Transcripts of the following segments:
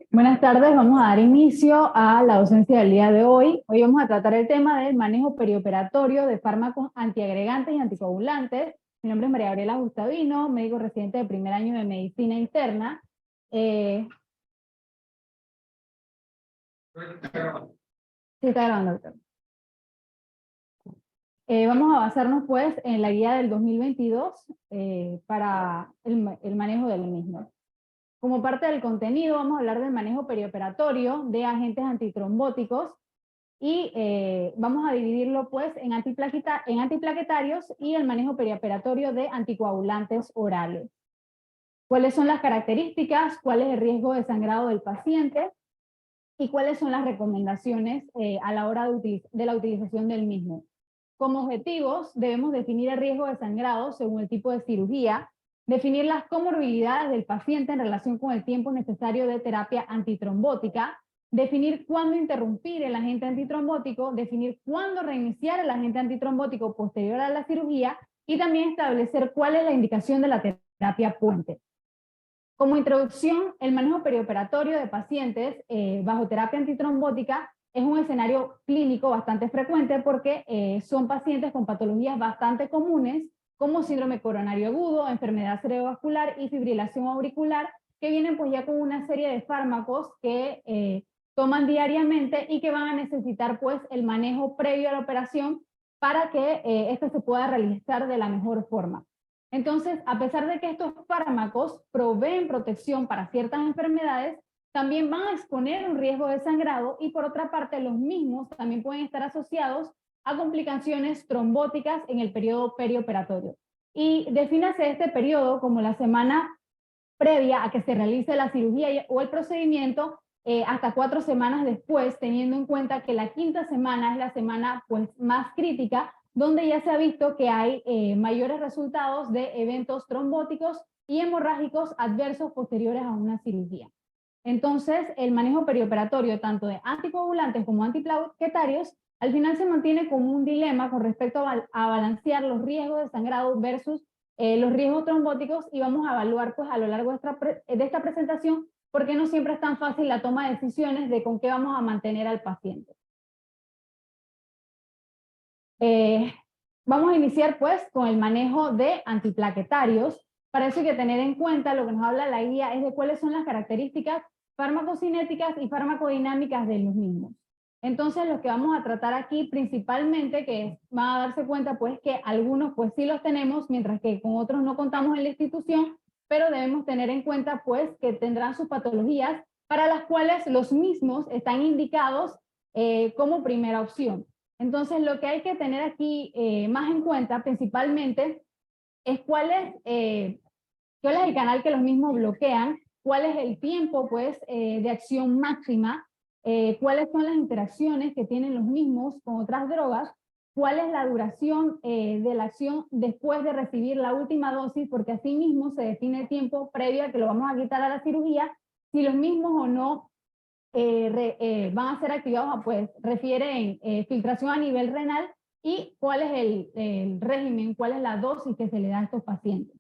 Buenas tardes, vamos a dar inicio a la docencia del día de hoy. Hoy vamos a tratar el tema del manejo perioperatorio de fármacos antiagregantes y anticoagulantes. Mi nombre es María Gabriela Gustavino, médico residente de primer año de medicina interna. Sí, está grabando, doctor. Vamos a basarnos pues en la guía del 2022 para el manejo del mismo. Como parte del contenido vamos a hablar del manejo perioperatorio de agentes antitrombóticos y vamos a dividirlo pues en antiplaquetarios y el manejo perioperatorio de anticoagulantes orales. ¿Cuáles son las características? ¿Cuál es el riesgo de sangrado del paciente? ¿Y cuáles son las recomendaciones a la hora de la utilización del mismo? Como objetivos debemos definir el riesgo de sangrado según el tipo de cirugía, definir las comorbilidades del paciente en relación con el tiempo necesario de terapia antitrombótica, definir cuándo interrumpir el agente antitrombótico, definir cuándo reiniciar el agente antitrombótico posterior a la cirugía y también establecer cuál es la indicación de la terapia puente. Como introducción, el manejo perioperatorio de pacientes bajo terapia antitrombótica es un escenario clínico bastante frecuente porque son pacientes con patologías bastante comunes como síndrome coronario agudo, enfermedad cerebrovascular y fibrilación auricular, que vienen pues ya con una serie de fármacos que toman diariamente y que van a necesitar pues el manejo previo a la operación para que esto se pueda realizar de la mejor forma. Entonces, a pesar de que estos fármacos proveen protección para ciertas enfermedades, también van a exponer un riesgo de sangrado y por otra parte los mismos también pueden estar asociados a complicaciones trombóticas en el periodo perioperatorio. Y defínase este periodo como la semana previa a que se realice la cirugía o el procedimiento hasta 4 semanas después, teniendo en cuenta que la quinta semana es la semana pues, más crítica, donde ya se ha visto que hay mayores resultados de eventos trombóticos y hemorrágicos adversos posteriores a una cirugía. Entonces, el manejo perioperatorio tanto de anticoagulantes como antiplaquetarios al final se mantiene como un dilema con respecto a balancear los riesgos de sangrado versus los riesgos trombóticos y vamos a evaluar pues a lo largo de esta presentación porque no siempre es tan fácil la toma de decisiones de con qué vamos a mantener al paciente. Vamos a iniciar pues con el manejo de antiplaquetarios. Para eso hay que tener en cuenta, lo que nos habla la guía es de cuáles son las características farmacocinéticas y farmacodinámicas de los mismos. Entonces lo que vamos a tratar aquí principalmente, que van a darse cuenta pues que algunos pues sí los tenemos, mientras que con otros no contamos en la institución, pero debemos tener en cuenta pues que tendrán sus patologías para las cuales los mismos están indicados como primera opción. Entonces, lo que hay que tener aquí más en cuenta principalmente es cuál es el canal que los mismos bloquean, cuál es el tiempo pues, de acción máxima, cuáles son las interacciones que tienen los mismos con otras drogas, cuál es la duración de la acción después de recibir la última dosis, porque así mismo se define el tiempo previo a que lo vamos a quitar a la cirugía, si los mismos o no van a ser activados, pues refieren filtración a nivel renal y cuál es el régimen, cuál es la dosis que se le da a estos pacientes.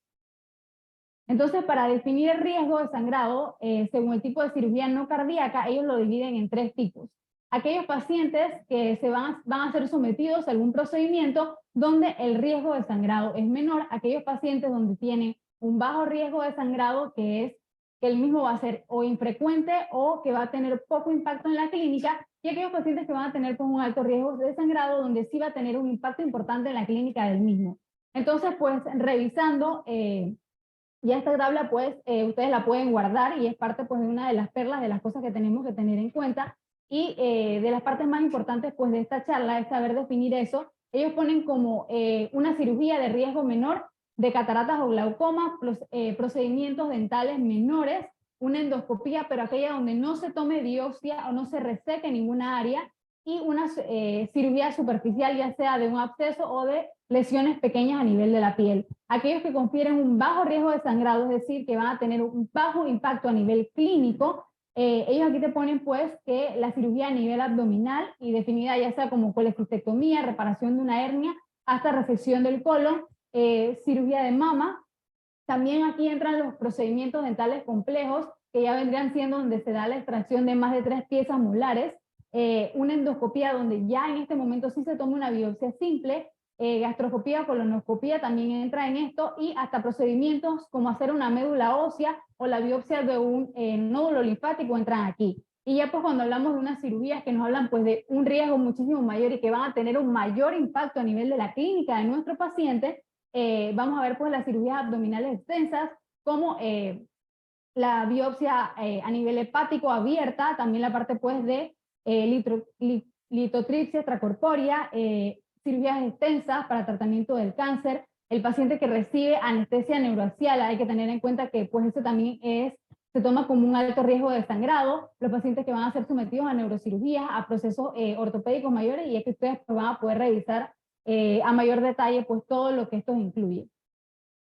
Entonces, para definir el riesgo de sangrado, según el tipo de cirugía no cardíaca, ellos lo dividen en 3 tipos. Aquellos pacientes que van a ser sometidos a algún procedimiento donde el riesgo de sangrado es menor, aquellos pacientes donde tienen un bajo riesgo de sangrado, que es que el mismo va a ser o infrecuente o que va a tener poco impacto en la clínica, y aquellos pacientes que van a tener pues, un alto riesgo de sangrado donde sí va a tener un impacto importante en la clínica del mismo. Entonces, pues revisando, ya esta tabla pues ustedes la pueden guardar y es parte pues de una de las perlas de las cosas que tenemos que tener en cuenta y de las partes más importantes pues de esta charla es saber definir eso. Ellos ponen como una cirugía de riesgo menor de cataratas o glaucoma, procedimientos dentales menores, una endoscopía, pero aquella donde no se tome biopsia o no se reseque ninguna área, y una cirugía superficial, ya sea de un absceso o de lesiones pequeñas a nivel de la piel. Aquellos que confieren un bajo riesgo de sangrado, es decir, que van a tener un bajo impacto a nivel clínico, ellos aquí te ponen pues que la cirugía a nivel abdominal y definida ya sea como colecistectomía, reparación de una hernia, hasta resección del colon, cirugía de mama. También aquí entran los procedimientos dentales complejos, que ya vendrían siendo donde se da la extracción de más de 3 piezas molares, una endoscopía donde ya en este momento sí se toma una biopsia simple, gastroscopía, colonoscopía también entra en esto, y hasta procedimientos como hacer una médula ósea o la biopsia de un nódulo linfático entran aquí. Y ya pues cuando hablamos de unas cirugías que nos hablan pues de un riesgo muchísimo mayor y que van a tener un mayor impacto a nivel de la clínica de nuestro paciente, vamos a ver pues las cirugías abdominales extensas, como la biopsia a nivel hepático abierta, también la parte pues de litotripsia extracorpórea, cirugías extensas para tratamiento del cáncer, el paciente que recibe anestesia neuroaxial, hay que tener en cuenta que pues eso también se toma como un alto riesgo de sangrado, los pacientes que van a ser sometidos a neurocirugías, a procesos ortopédicos mayores, y es que ustedes pues, van a poder revisar a mayor detalle pues todo lo que esto incluye.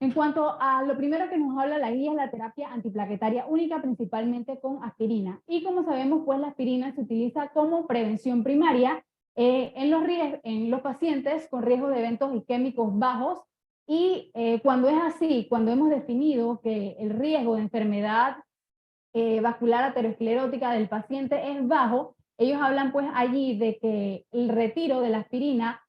En cuanto a lo primero que nos habla la guía es la terapia antiplaquetaria única, principalmente con aspirina. Y como sabemos, pues la aspirina se utiliza como prevención primaria en los pacientes con riesgo de eventos isquémicos bajos. Y cuando es así, cuando hemos definido que el riesgo de enfermedad vascular aterosclerótica del paciente es bajo, ellos hablan pues allí de que el retiro de la aspirina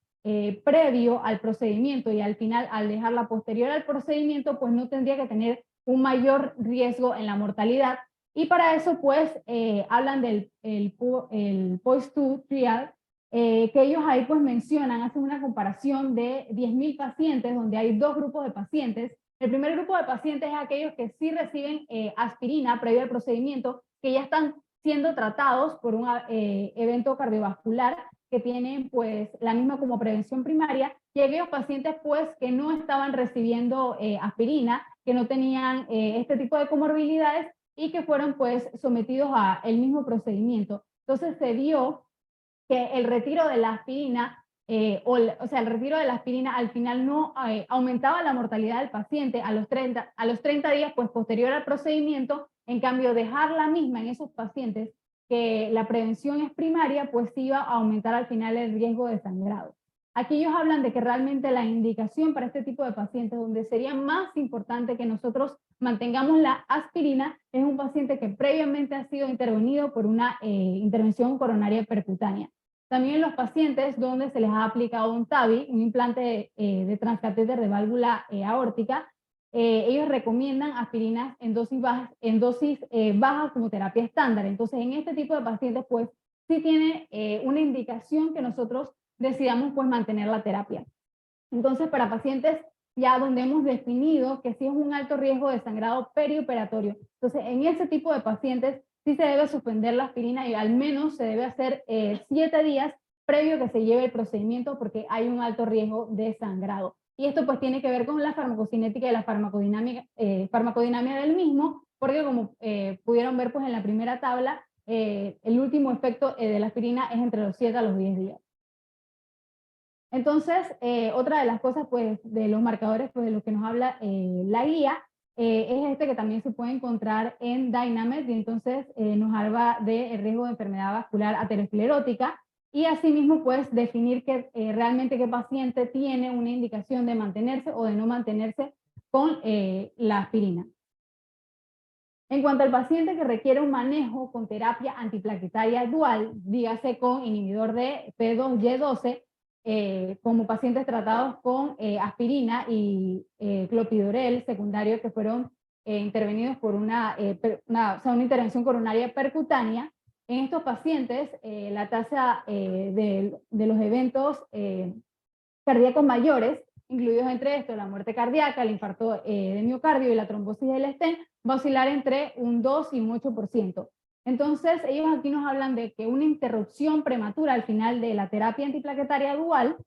previo al procedimiento y al final, al dejarla posterior al procedimiento, pues no tendría que tener un mayor riesgo en la mortalidad. Y para eso, pues, hablan del POISE-2 trial, que ellos ahí pues mencionan, hacen una comparación de 10.000 pacientes, donde hay dos grupos de pacientes. El primer grupo de pacientes es aquellos que sí reciben aspirina previo al procedimiento, que ya están siendo tratados por un evento cardiovascular, que tienen pues la misma como prevención primaria, y aquellos pacientes pues que no estaban recibiendo aspirina, que no tenían este tipo de comorbilidades y que fueron pues sometidos a el mismo procedimiento. Entonces se vio que el retiro de la aspirina, o sea, el retiro de la aspirina al final no aumentaba la mortalidad del paciente a los 30 días pues posterior al procedimiento. En cambio, dejar la misma en esos pacientes que la prevención es primaria, pues iba a aumentar al final el riesgo de sangrado. Aquí ellos hablan de que realmente la indicación para este tipo de pacientes, donde sería más importante que nosotros mantengamos la aspirina, es un paciente que previamente ha sido intervenido por una intervención coronaria percutánea. También los pacientes donde se les ha aplicado un TAVI, un implante de transcatéter de válvula aórtica, ellos recomiendan aspirinas en dosis bajas como terapia estándar. Entonces, en este tipo de pacientes, pues, sí tiene una indicación que nosotros decidamos, pues, mantener la terapia. Entonces, para pacientes ya donde hemos definido que sí es un alto riesgo de sangrado perioperatorio, entonces, en ese tipo de pacientes sí se debe suspender la aspirina y al menos se debe hacer 7 días previo que se lleve el procedimiento, porque hay un alto riesgo de sangrado. Y esto pues tiene que ver con la farmacocinética y la farmacodinamia del mismo, porque como pudieron ver pues en la primera tabla, el último efecto de la aspirina es entre los 7 a los 10 días. Entonces, otra de las cosas pues de los marcadores pues de los que nos habla la guía, es este que también se puede encontrar en Dynamed, y entonces nos habla del riesgo de enfermedad vascular aterosclerótica, y asimismo pues definir que realmente qué paciente tiene una indicación de mantenerse o de no mantenerse con la aspirina. En cuanto al paciente que requiere un manejo con terapia antiplaquetaria dual, dígase con inhibidor de P2Y12, como pacientes tratados con aspirina y clopidogrel secundario que fueron intervenidos por una intervención coronaria percutánea, en estos pacientes la tasa de los eventos cardíacos mayores, incluidos entre estos la muerte cardíaca, el infarto de miocardio y la trombosis del stent, va a oscilar entre un 2 y un 8%. Entonces, ellos aquí nos hablan de que una interrupción prematura al final de la terapia antiplaquetaria dual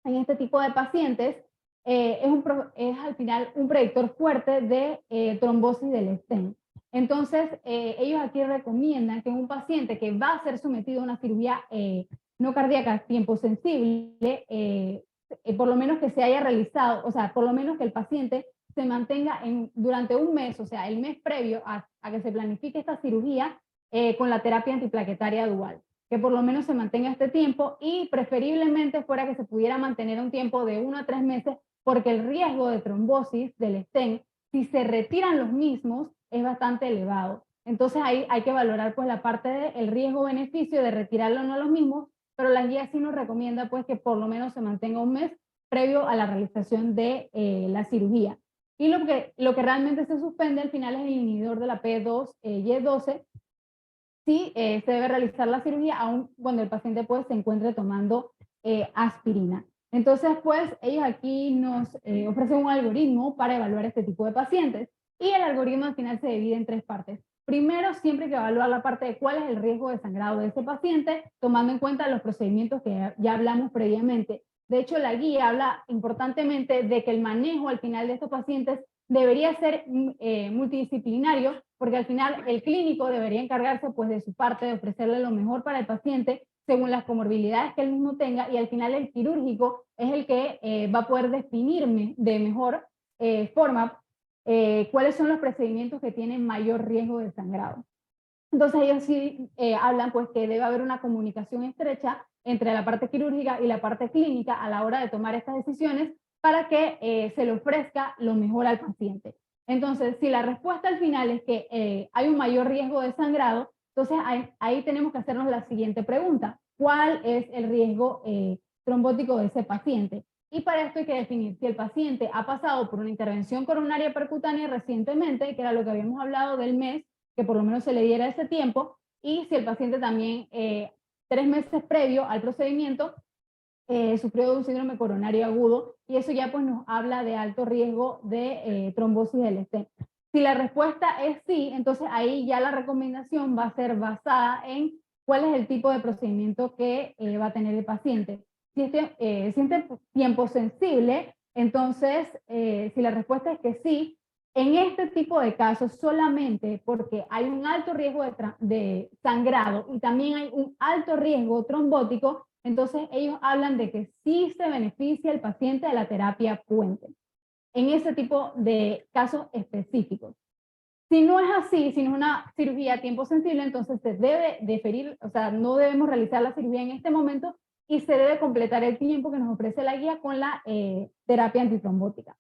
en este tipo de pacientes es al final un predictor fuerte de trombosis del stent. Entonces, ellos aquí recomiendan que un paciente que va a ser sometido a una cirugía no cardíaca a tiempo sensible, por lo menos que se haya realizado, o sea, por lo menos que el paciente se mantenga durante un mes, o sea, el mes previo a que se planifique esta cirugía, con la terapia antiplaquetaria dual. que por lo menos se mantenga este tiempo y preferiblemente fuera que se pudiera mantener un tiempo de 1 a 3 meses, porque el riesgo de trombosis del stent, si se retiran los mismos, es bastante elevado. Entonces ahí hay que valorar pues la parte del riesgo-beneficio de retirarlo o no los mismos, pero la guía sí nos recomienda pues que por lo menos se mantenga un mes previo a la realización de la cirugía. Y lo que realmente se suspende al final es el inhibidor de la P2Y12. Sí, se debe realizar la cirugía aun cuando el paciente pues se encuentre tomando aspirina. Entonces, pues, ellos aquí nos ofrecen un algoritmo para evaluar este tipo de pacientes. Y el algoritmo al final se divide en 3 partes. Primero, siempre hay que evaluar la parte de cuál es el riesgo de sangrado de ese paciente, tomando en cuenta los procedimientos que ya hablamos previamente. De hecho, la guía habla importantemente de que el manejo al final de estos pacientes debería ser multidisciplinario, porque al final el clínico debería encargarse pues de su parte, de ofrecerle lo mejor para el paciente, según las comorbilidades que él mismo tenga, y al final el quirúrgico es el que va a poder definirme de mejor forma cuáles son los procedimientos que tienen mayor riesgo de sangrado. Entonces ellos sí hablan pues que debe haber una comunicación estrecha entre la parte quirúrgica y la parte clínica a la hora de tomar estas decisiones para que se le ofrezca lo mejor al paciente. Entonces, si la respuesta al final es que hay un mayor riesgo de sangrado, entonces ahí tenemos que hacernos la siguiente pregunta. ¿Cuál es el riesgo trombótico de ese paciente? Y para esto hay que definir si el paciente ha pasado por una intervención coronaria percutánea recientemente, que era lo que habíamos hablado del mes, que por lo menos se le diera ese tiempo, y si el paciente también 3 meses previo al procedimiento sufrió de un síndrome coronario agudo, y eso ya pues nos habla de alto riesgo de trombosis del stent. Si la respuesta es sí, entonces ahí ya la recomendación va a ser basada en cuál es el tipo de procedimiento que va a tener el paciente. Si siente tiempo sensible, entonces si la respuesta es que sí, en este tipo de casos solamente porque hay un alto riesgo de sangrado y también hay un alto riesgo trombótico, entonces ellos hablan de que sí se beneficia el paciente de la terapia puente en ese tipo de casos específicos. Si no es así, si no es una cirugía a tiempo sensible, entonces se debe deferir, o sea, no debemos realizar la cirugía en este momento y se debe completar el tiempo que nos ofrece la guía con la terapia antitrombótica.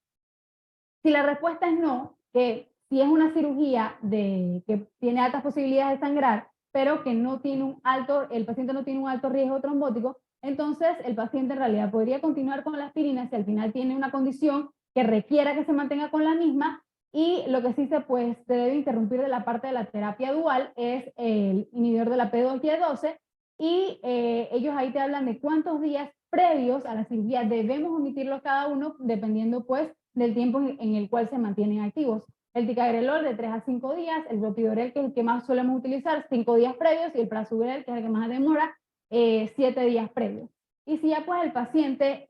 Si la respuesta es no, que si es una cirugía que tiene altas posibilidades de sangrar, pero que no tiene el paciente no tiene un alto riesgo trombótico, entonces el paciente en realidad podría continuar con la aspirina si al final tiene una condición que requiera que se mantenga con la misma, y lo que sí se debe interrumpir de la parte de la terapia dual es el inhibidor de la P2Y12, y ellos ahí te hablan de cuántos días previos a la cirugía debemos omitirlos cada uno, dependiendo pues del tiempo en el cual se mantienen activos. El ticagrelor de 3 a 5 días, el clopidogrel, que es el que más solemos utilizar, 5 días previos, y el prasugrel, que es el que más demora, 7 días previos. Y si ya pues el paciente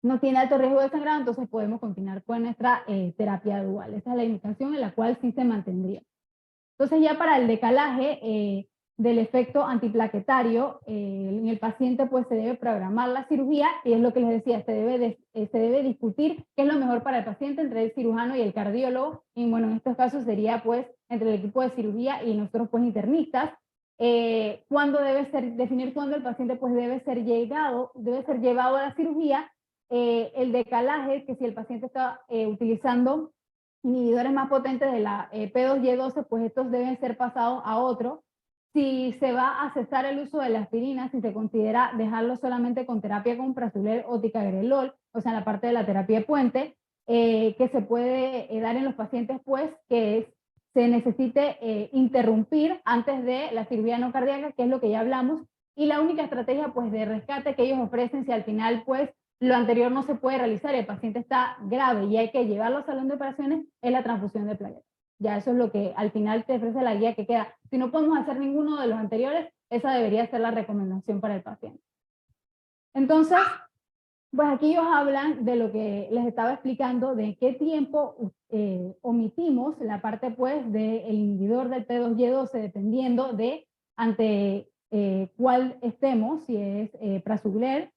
no tiene alto riesgo de sangrado, entonces podemos continuar con nuestra terapia dual. Esa es la indicación en la cual sí se mantendría. Entonces ya para el decalaje del efecto antiplaquetario, en el paciente pues se debe programar la cirugía, y es lo que les decía, se debe discutir qué es lo mejor para el paciente entre el cirujano y el cardiólogo, y bueno, en estos casos sería pues entre el equipo de cirugía y nosotros pues internistas. Definir cuándo el paciente pues debe ser llevado a la cirugía, el decalaje, que si el paciente está utilizando inhibidores más potentes de la P2Y12, pues estos deben ser pasados a otro. Si se va a cesar el uso de la aspirina, si se considera dejarlo solamente con terapia con prasugrel o ticagrelol, o sea, en la parte de la terapia puente, que se puede dar en los pacientes, pues, que se necesite interrumpir antes de la cirugía no cardíaca, que es lo que ya hablamos, y la única estrategia, pues, de rescate que ellos ofrecen, si al final, pues, lo anterior no se puede realizar, el paciente está grave y hay que llevarlo al salón de operaciones, es la transfusión de plaquetas. Ya eso es lo que al final te ofrece la guía que queda. Si no podemos hacer ninguno de los anteriores, esa debería ser la recomendación para el paciente. Entonces, pues aquí ellos hablan de lo que les estaba explicando, de qué tiempo omitimos la parte pues del inhibidor del P2Y12, dependiendo de ante cuál estemos, si es prasugrel,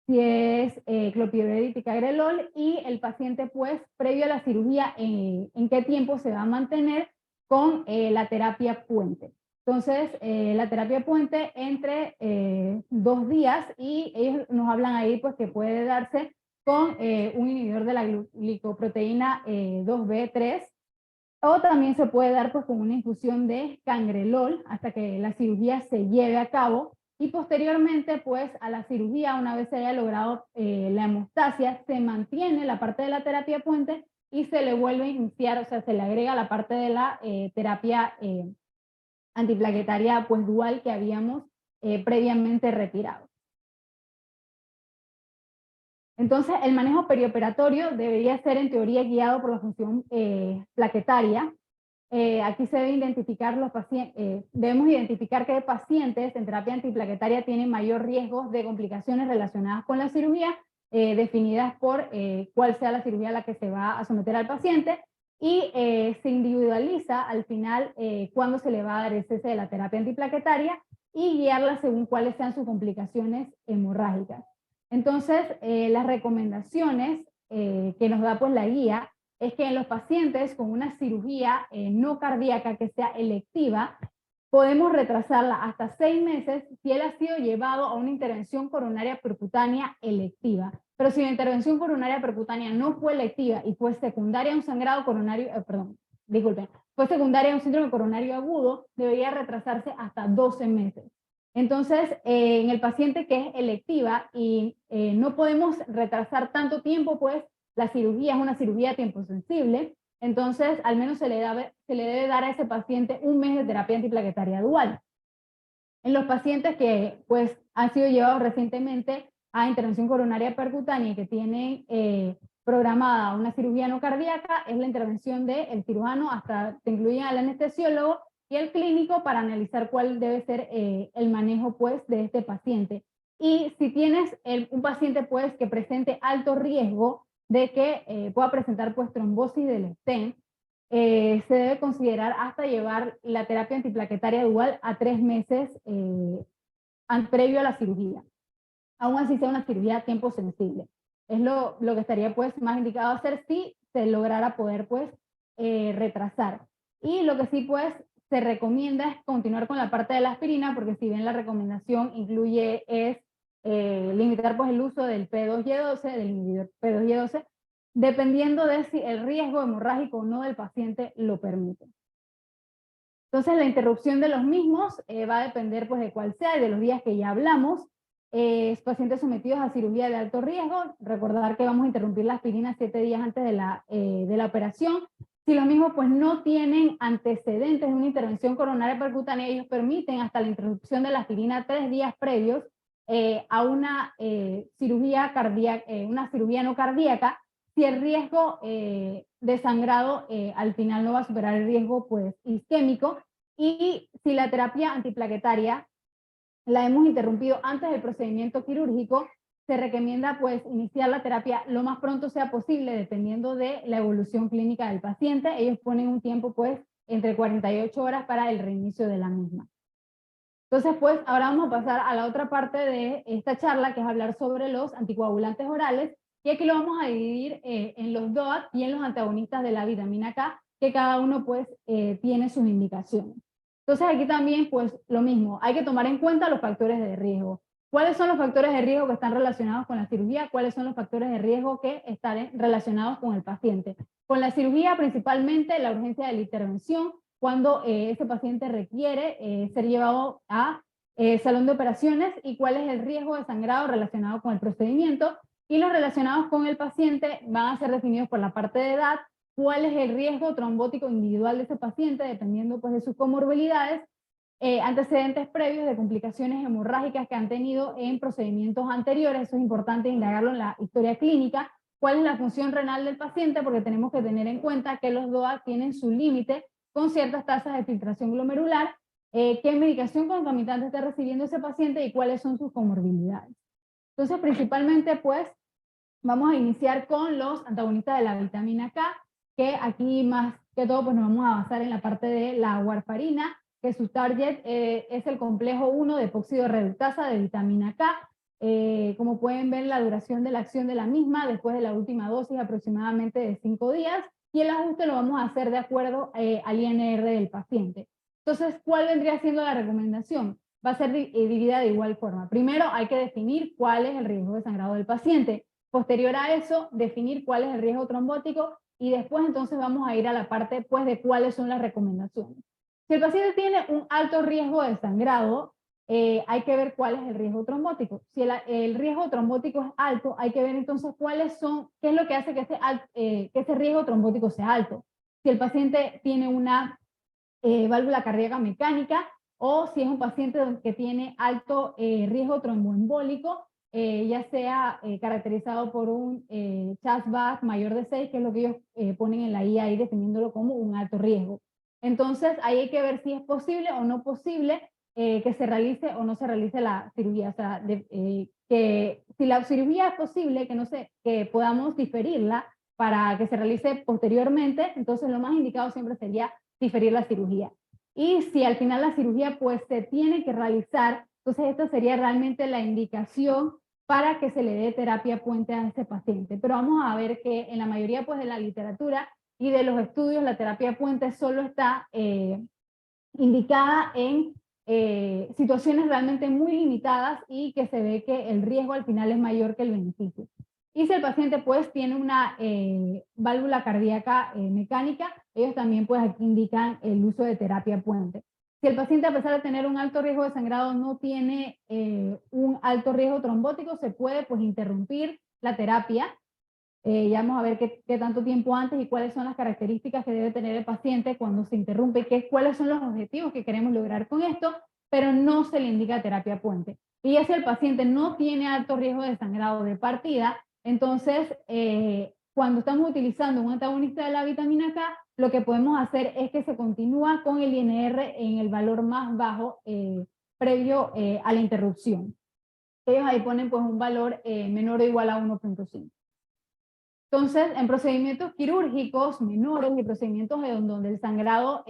si es clopidogrel y ticagrelol, y el paciente pues previo a la cirugía en qué tiempo se va a mantener con la terapia puente. Entonces, la terapia puente entre 2 días, y ellos nos hablan ahí pues que puede darse con un inhibidor de la glicoproteína 2B3, o también se puede dar pues con una infusión de cangrelol hasta que la cirugía se lleve a cabo, y posteriormente pues a la cirugía, una vez se haya logrado la hemostasia, se mantiene la parte de la terapia puente y se le vuelve a iniciar, o sea, se le agrega la parte de la terapia antiplaquetaria pues dual que habíamos previamente retirado. Entonces, el manejo perioperatorio debería ser en teoría guiado por la función plaquetaria. Aquí se debe identificar los pacientes, debemos identificar qué pacientes en terapia antiplaquetaria tienen mayor riesgo de complicaciones relacionadas con la cirugía, definidas por cuál sea la cirugía a la que se va a someter al paciente, y se individualiza al final cuándo se le va a dar el cese de la terapia antiplaquetaria y guiarla según cuáles sean sus complicaciones hemorrágicas. Entonces, las recomendaciones que nos da pues la guía es que en los pacientes con una cirugía no cardíaca que sea electiva, podemos retrasarla hasta 6 meses si él ha sido llevado a una intervención coronaria percutánea electiva. Pero si la intervención coronaria percutánea no fue electiva y fue secundaria a un sangrado coronario, fue secundaria a un síndrome coronario agudo, debería retrasarse hasta 12 meses. Entonces, en el paciente que es electiva y no podemos retrasar tanto tiempo, pues la cirugía es una cirugía a tiempo sensible, entonces al menos se le debe dar a ese paciente 1 mes de terapia antiplaquetaria dual. En los pacientes que pues han sido llevados recientemente a intervención coronaria percutánea y que tienen programada una cirugía no cardíaca, es la intervención del cirujano, hasta te incluyen al anestesiólogo y el clínico para analizar cuál debe ser el manejo pues de este paciente. Y si tienes un paciente pues que presente alto riesgo de que pueda presentar pues trombosis del stent, se debe considerar hasta llevar la terapia antiplaquetaria dual a 3 meses previo a la cirugía. Aún así sea una cirugía a tiempo sensible. Es lo que estaría pues más indicado hacer si se lograra poder pues retrasar. Y lo que sí pues se recomienda es continuar con la parte de la aspirina, porque si bien la recomendación incluye limitar pues el uso del P2Y12, del inhibidor P2Y12, dependiendo de si el riesgo hemorrágico o no del paciente lo permite. Entonces la interrupción de los mismos va a depender pues de cuál sea y de los días que ya hablamos. Pacientes sometidos a cirugía de alto riesgo, recordar que vamos a interrumpir la aspirina 7 días antes de la operación. Si los mismos pues no tienen antecedentes de una intervención coronaria percutánea, ellos permiten hasta la interrupción de la aspirina 3 días previos a una cirugía cardíaca, una cirugía no cardíaca, si el riesgo de sangrado al final no va a superar el riesgo pues isquémico, y si la terapia antiplaquetaria la hemos interrumpido antes del procedimiento quirúrgico, se recomienda pues iniciar la terapia lo más pronto sea posible, dependiendo de la evolución clínica del paciente. Ellos ponen un tiempo pues entre 48 horas para el reinicio de la misma. Entonces pues ahora vamos a pasar a la otra parte de esta charla, que es hablar sobre los anticoagulantes orales, y aquí lo vamos a dividir en los DOAC y en los antagonistas de la vitamina K, que cada uno pues tiene sus indicaciones. Entonces aquí también pues lo mismo, hay que tomar en cuenta los factores de riesgo. ¿Cuáles son los factores de riesgo que están relacionados con la cirugía? ¿Cuáles son los factores de riesgo que están relacionados con el paciente? Con la cirugía principalmente la urgencia de la intervención, cuando ese paciente requiere ser llevado a salón de operaciones, y cuál es el riesgo de sangrado relacionado con el procedimiento, y los relacionados con el paciente van a ser definidos por la parte de edad, cuál es el riesgo trombótico individual de ese paciente, dependiendo pues de sus comorbilidades, antecedentes previos de complicaciones hemorrágicas que han tenido en procedimientos anteriores, eso es importante indagarlo en la historia clínica, cuál es la función renal del paciente, porque tenemos que tener en cuenta que los DOAC tienen su límite con ciertas tasas de filtración glomerular, qué medicación concomitante está recibiendo ese paciente y cuáles son sus comorbilidades. Entonces, principalmente, pues, vamos a iniciar con los antagonistas de la vitamina K, que aquí más que todo pues nos vamos a basar en la parte de la warfarina, que su target es el complejo 1 de epóxido reductasa de vitamina K. Como pueden ver, la duración de la acción de la misma después de la última dosis aproximadamente de 5 días, y el ajuste lo vamos a hacer de acuerdo al INR del paciente. Entonces, ¿cuál vendría siendo la recomendación? Va a ser dividida de igual forma. Primero hay que definir cuál es el riesgo de sangrado del paciente. Posterior a eso, definir cuál es el riesgo trombótico y después entonces vamos a ir a la parte pues de cuáles son las recomendaciones. Si el paciente tiene un alto riesgo de sangrado, hay que ver cuál es el riesgo trombótico. Si el riesgo trombótico es alto, hay que ver entonces qué es lo que hace que ese riesgo trombótico sea alto. Si el paciente tiene una válvula cardíaca mecánica, o si es un paciente que tiene alto riesgo tromboembólico, ya sea caracterizado por un CHA2-VASc mayor de 6, que es lo que ellos ponen en la guía ahí definiéndolo como un alto riesgo. Entonces ahí hay que ver si es posible o no posible que se realice o no se realice la cirugía. O sea, que si la cirugía es posible, que podamos diferirla para que se realice posteriormente, entonces lo más indicado siempre sería diferir la cirugía. Y si al final la cirugía pues se tiene que realizar, entonces esta sería realmente la indicación para que se le dé terapia puente a ese paciente. Pero vamos a ver que en la mayoría pues de la literatura y de los estudios la terapia puente solo está indicada en situaciones realmente muy limitadas y que se ve que el riesgo al final es mayor que el beneficio. Y si el paciente pues tiene una válvula cardíaca mecánica, ellos también pues aquí indican el uso de terapia puente. Si el paciente a pesar de tener un alto riesgo de sangrado no tiene un alto riesgo trombótico, se puede pues interrumpir la terapia. Ya vamos a ver qué tanto tiempo antes y cuáles son las características que debe tener el paciente cuando se interrumpe, cuáles son los objetivos que queremos lograr con esto, pero no se le indica terapia puente. Y ya si el paciente no tiene alto riesgo de sangrado de partida, entonces cuando estamos utilizando un antagonista de la vitamina K, lo que podemos hacer es que se continúa con el INR en el valor más bajo previo a la interrupción. Ellos ahí ponen pues un valor menor o igual a 1.5. Entonces, en procedimientos quirúrgicos menores y procedimientos donde el sangrado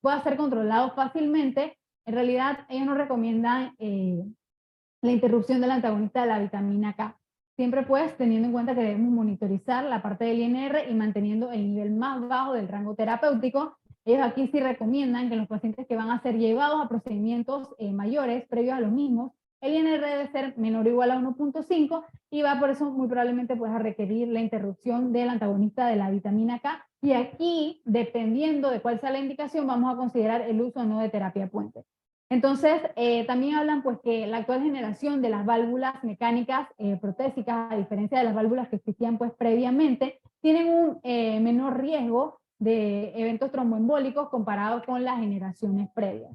pueda ser controlado fácilmente, en realidad ellos no recomiendan la interrupción del antagonista de la vitamina K. Siempre pues teniendo en cuenta que debemos monitorizar la parte del INR y manteniendo el nivel más bajo del rango terapéutico. Ellos aquí sí recomiendan que los pacientes que van a ser llevados a procedimientos mayores previos a los mismos, el INR debe ser menor o igual a 1.5 y va por eso muy probablemente pues a requerir la interrupción del antagonista de la vitamina K. Y aquí, dependiendo de cuál sea la indicación, vamos a considerar el uso o no de terapia puente. Entonces, también hablan pues que la actual generación de las válvulas mecánicas protésicas, a diferencia de las válvulas que existían pues previamente, tienen un menor riesgo de eventos tromboembólicos comparado con las generaciones previas.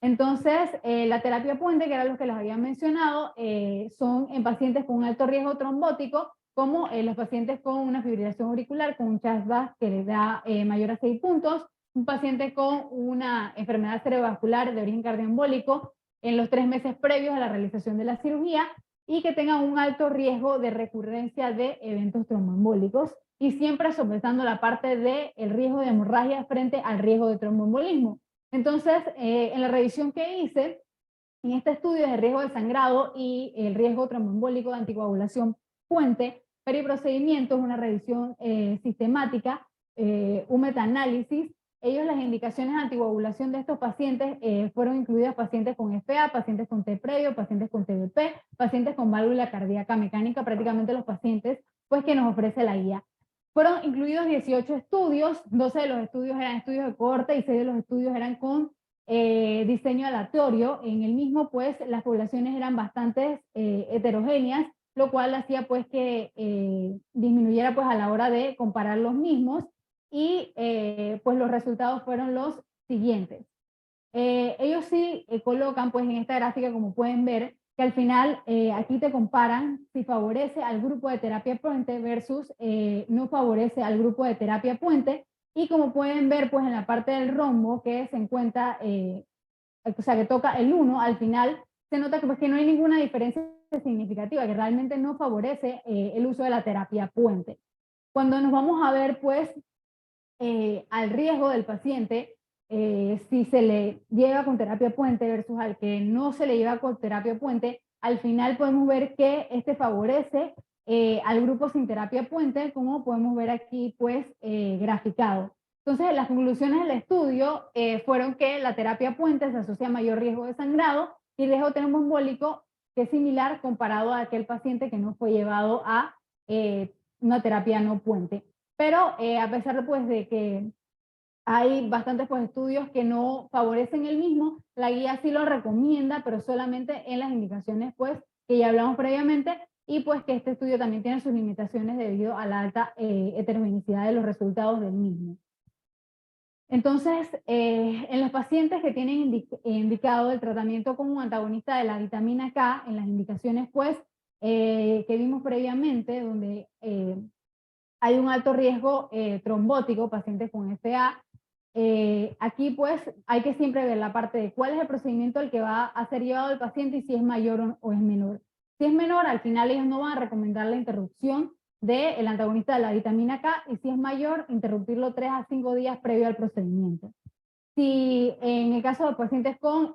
Entonces, la terapia puente, que era lo que les había mencionado, son en pacientes con un alto riesgo trombótico, como los pacientes con una fibrilación auricular, con un CHA2-VASc que les da mayor a 6 puntos, un paciente con una enfermedad cerebrovascular de origen cardioembólico en los 3 meses previos a la realización de la cirugía y que tenga un alto riesgo de recurrencia de eventos tromboembólicos y siempre sopesando la parte del riesgo de hemorragia frente al riesgo de tromboembolismo. Entonces, en la revisión que hice, en este estudio de riesgo de sangrado y el riesgo tromboembólico de anticoagulación puente, periprocedimientos, una revisión sistemática, un metaanálisis, ellos las indicaciones de anticoagulación de estos pacientes fueron incluidas pacientes con FA, pacientes con T previo, pacientes con TBP, pacientes con válvula cardíaca mecánica, prácticamente los pacientes pues que nos ofrece la guía. Fueron incluidos 18 estudios, 12 de los estudios eran estudios de cohorte y 6 de los estudios eran con diseño aleatorio. En el mismo, pues, las poblaciones eran bastante heterogéneas, lo cual hacía, pues, que disminuyera, pues, a la hora de comparar los mismos y, pues, los resultados fueron los siguientes. Ellos sí colocan, pues, en esta gráfica, como pueden ver, que al final aquí te comparan si favorece al grupo de terapia puente versus no favorece al grupo de terapia puente. Y como pueden ver, pues en la parte del rombo que se encuentra, o sea, que toca el 1, al final se nota que, pues, que no hay ninguna diferencia significativa, que realmente no favorece el uso de la terapia puente. Cuando nos vamos a ver, pues, al riesgo del paciente, si se le lleva con terapia puente versus al que no se le lleva con terapia puente, al final podemos ver que este favorece al grupo sin terapia puente, como podemos ver aquí pues graficado. Entonces, las conclusiones del estudio fueron que la terapia puente se asocia a mayor riesgo de sangrado y riesgo tromboembólico, que es similar comparado a aquel paciente que no fue llevado a una terapia no puente. Pero a pesar de, pues, de que hay bastantes pues, estudios que no favorecen el mismo, la guía sí lo recomienda, pero solamente en las indicaciones pues, que ya hablamos previamente, y pues que este estudio también tiene sus limitaciones debido a la alta heterogeneidad de los resultados del mismo. Entonces, en los pacientes que tienen indicado el tratamiento como un antagonista de la vitamina K, en las indicaciones pues, que vimos previamente, donde hay un alto riesgo trombótico, pacientes con FA, aquí pues hay que siempre ver la parte de cuál es el procedimiento al que va a ser llevado el paciente y si es mayor o es menor. Si es menor, al final ellos no van a recomendar la interrupción del antagonista de la vitamina K, y si es mayor, interrumpirlo 3 a 5 días previo al procedimiento. Si en el caso de pacientes con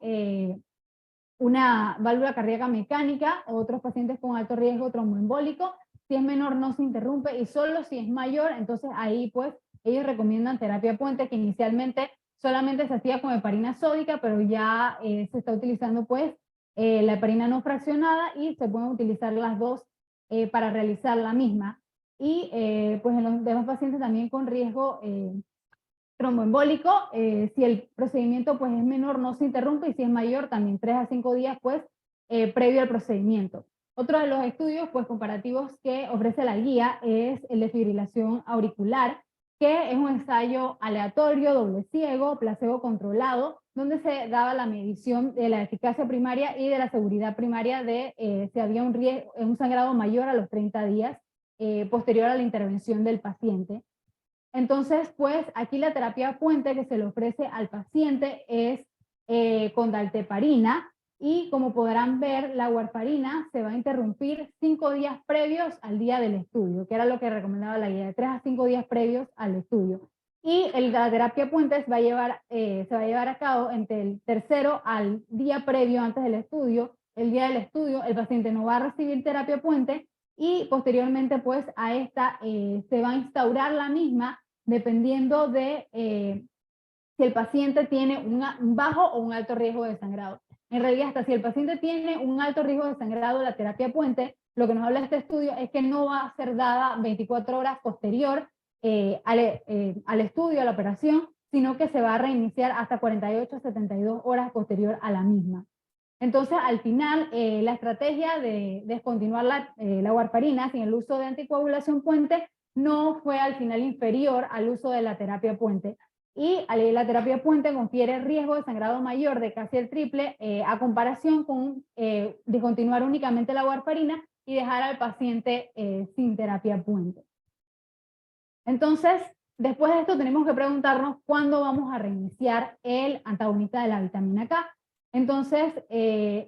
una válvula cardíaca mecánica o otros pacientes con alto riesgo tromboembólico, si es menor no se interrumpe, y solo si es mayor, entonces ahí pues ellos recomiendan terapia puente, que inicialmente solamente se hacía con heparina sódica, pero ya se está utilizando pues la heparina no fraccionada, y se pueden utilizar las dos para realizar la misma. Y pues en los demás pacientes también con riesgo tromboembólico, si el procedimiento pues es menor no se interrumpe, y si es mayor también 3 a 5 días pues previo al procedimiento. Otro de los estudios pues comparativos que ofrece la guía es el de fibrilación auricular, que es un ensayo aleatorio, doble ciego, placebo controlado, donde se daba la medición de la eficacia primaria y de la seguridad primaria de si había un sangrado mayor a los 30 días posterior a la intervención del paciente. Entonces, pues aquí la terapia puente que se le ofrece al paciente es con dalteparina, y como podrán ver, la warfarina se va a interrumpir 5 días previos al día del estudio, que era lo que recomendaba la guía, de 3 a 5 días previos al estudio. Y la terapia puente se va a llevar a cabo entre el tercero al día previo antes del estudio. El día del estudio el paciente no va a recibir terapia puente, y posteriormente pues a esta se va a instaurar la misma dependiendo de si el paciente tiene un bajo o un alto riesgo de sangrado. En realidad, hasta si el paciente tiene un alto riesgo de sangrado, la terapia puente, lo que nos habla este estudio es que no va a ser dada 24 horas posterior al estudio, a la operación, sino que se va a reiniciar hasta 48 a 72 horas posterior a la misma. Entonces, al final, la estrategia de descontinuar la warfarina sin el uso de anticoagulación puente no fue al final inferior al uso de la terapia puente. Y la terapia puente confiere riesgo de sangrado mayor de casi el triple a comparación con descontinuar únicamente la warfarina y dejar al paciente sin terapia puente. Entonces, después de esto tenemos que preguntarnos cuándo vamos a reiniciar el antagonista de la vitamina K. Entonces,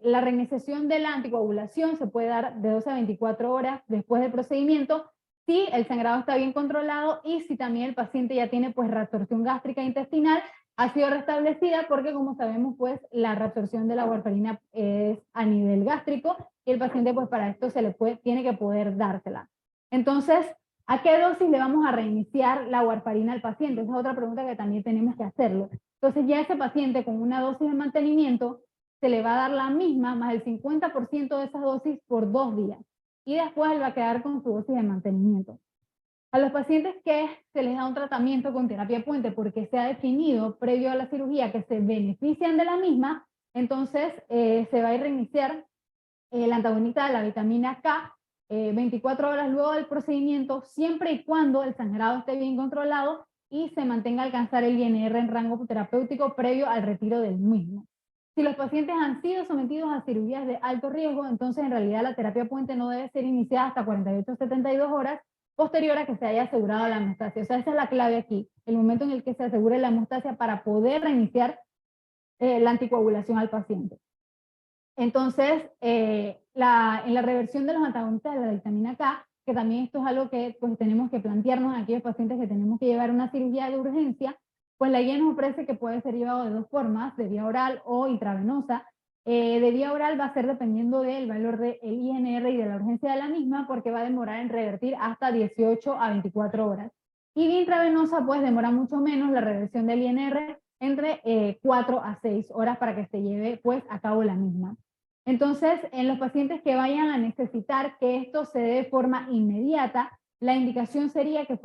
la reiniciación de la anticoagulación se puede dar de 12 a 24 horas después del procedimiento, si el sangrado está bien controlado y si también el paciente ya tiene pues reabsorción gástrica intestinal, ha sido restablecida, porque como sabemos pues la reabsorción de la warfarina es a nivel gástrico, y el paciente pues para esto tiene que poder dársela. Entonces, ¿a qué dosis le vamos a reiniciar la warfarina al paciente? Esa es otra pregunta que también tenemos que hacerlo. Entonces ya ese paciente con una dosis de mantenimiento se le va a dar la misma más el 50% de esa dosis por 2 días. Y después él va a quedar con su dosis de mantenimiento. A los pacientes que se les da un tratamiento con terapia puente porque se ha definido previo a la cirugía que se benefician de la misma, entonces se va a reiniciar el antagonista de la vitamina K 24 horas luego del procedimiento, siempre y cuando el sangrado esté bien controlado y se mantenga alcanzar el INR en rango terapéutico previo al retiro del mismo. Si los pacientes han sido sometidos a cirugías de alto riesgo, entonces en realidad la terapia puente no debe ser iniciada hasta 48 o 72 horas posterior a que se haya asegurado la hemostasia. O sea, esa es la clave aquí, el momento en el que se asegure la hemostasia para poder reiniciar la anticoagulación al paciente. Entonces, en la reversión de los antagonistas de la vitamina K, que también esto es algo que pues, tenemos que plantearnos en aquellos pacientes que tenemos que llevar una cirugía de urgencia, pues la guía nos ofrece que puede ser llevado de 2 formas, de vía oral o intravenosa. De vía oral va a ser dependiendo del valor del INR y de la urgencia de la misma, porque va a demorar en revertir hasta 18 a 24 horas. Y vía intravenosa pues demora mucho menos la reversión del INR, entre 4 a 6 horas para que se lleve pues a cabo la misma. Entonces, en los pacientes que vayan a necesitar que esto se dé de forma inmediata, la indicación sería que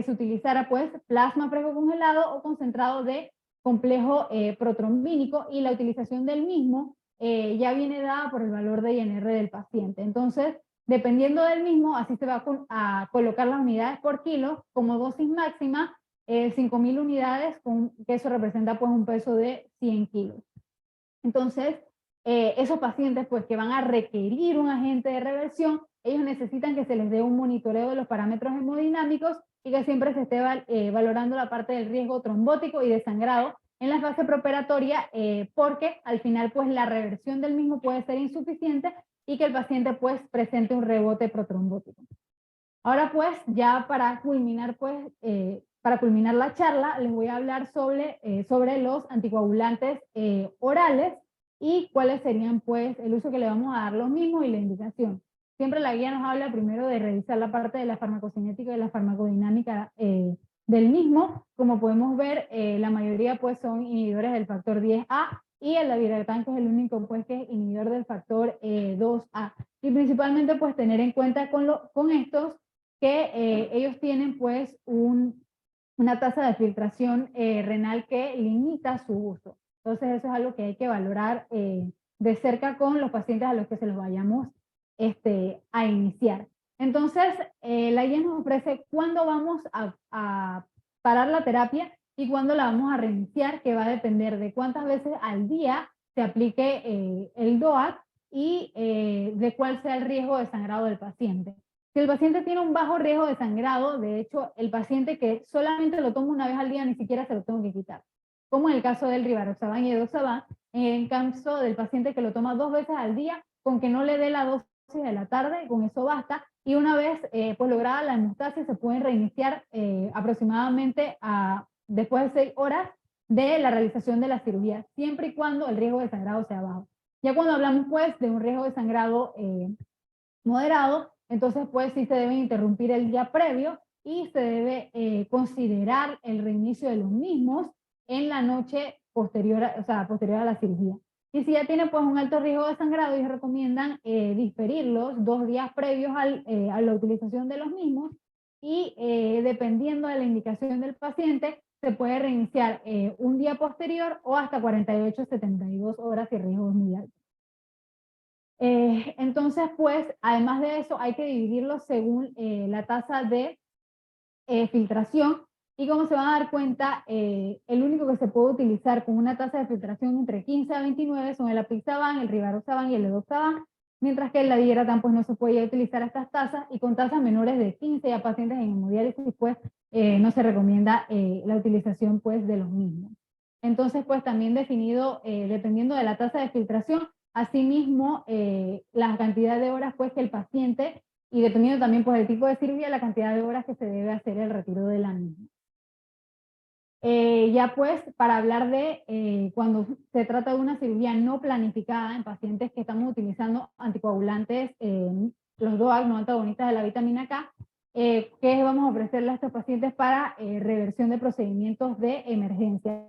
se utilizara pues plasma precongelado o concentrado de complejo protrombínico, y la utilización del mismo ya viene dada por el valor de INR del paciente. Entonces, dependiendo del mismo, así se va a colocar las unidades por kilo como dosis máxima, 5.000 unidades, que eso representa pues un peso de 100 kilos. Entonces, esos pacientes pues que van a requerir un agente de reversión, ellos necesitan que se les dé un monitoreo de los parámetros hemodinámicos y que siempre se esté valorando la parte del riesgo trombótico y de sangrado en la fase preoperatoria, porque al final pues la reversión del mismo puede ser insuficiente y que el paciente pues presente un rebote protrombótico. Ahora pues, ya para culminar la charla, les voy a hablar sobre los anticoagulantes orales y cuáles serían pues el uso que le vamos a dar los mismos y la indicación. Siempre la guía nos habla primero de revisar la parte de la farmacocinética y la farmacodinámica del mismo. Como podemos ver, la mayoría pues son inhibidores del factor 10A, y el dabigatran, que es el único pues que es inhibidor del factor 2A. Y principalmente pues tener en cuenta con estos que ellos tienen pues una tasa de filtración renal que limita su uso. Entonces eso es algo que hay que valorar de cerca con los pacientes a los que se los vayamos a iniciar. Entonces, la guía nos ofrece cuándo vamos a parar la terapia y cuándo la vamos a reiniciar, que va a depender de cuántas veces al día se aplique el DOAC y de cuál sea el riesgo de sangrado del paciente. Si el paciente tiene un bajo riesgo de sangrado, de hecho, el paciente que solamente lo toma una vez al día ni siquiera se lo tengo que quitar, como en el caso del rivaroxaban y edoxaban. En el caso del paciente que lo toma 2 veces al día, con que no le dé la dosis de la tarde, con eso basta, y una vez pues lograda la hemostasis se pueden reiniciar aproximadamente después de 6 horas de la realización de la cirugía, siempre y cuando el riesgo de sangrado sea bajo. Ya cuando hablamos pues de un riesgo de sangrado moderado, entonces pues sí se debe interrumpir el día previo y se debe considerar el reinicio de los mismos en la noche posterior a la cirugía. Y si ya tiene pues un alto riesgo de sangrado, ellos recomiendan diferirlos 2 días previos a la utilización de los mismos, y dependiendo de la indicación del paciente, se puede reiniciar un día posterior o hasta 48 72 horas si el riesgo es muy alto. Entonces, pues, además de eso, hay que dividirlo según la tasa de filtración, y como se van a dar cuenta, el único que se puede utilizar con una tasa de filtración entre 15 a 29 son el apixaban, el rivaroxaban y el edoxaban, mientras que el dabigatran pues no se puede utilizar a estas tasas, y con tasas menores de 15 a pacientes en hemodiálisis pues no se recomienda la utilización pues de los mismos. Entonces, pues también definido, dependiendo de la tasa de filtración, asimismo la cantidad de horas pues que el paciente, y dependiendo también pues del tipo de cirugía, la cantidad de horas que se debe hacer el retiro de la misma. Ya pues, para hablar de cuando se trata de una cirugía no planificada en pacientes que estamos utilizando anticoagulantes, los DOAC no antagonistas de la vitamina K, ¿qué vamos a ofrecerle a estos pacientes para reversión de procedimientos de emergencia?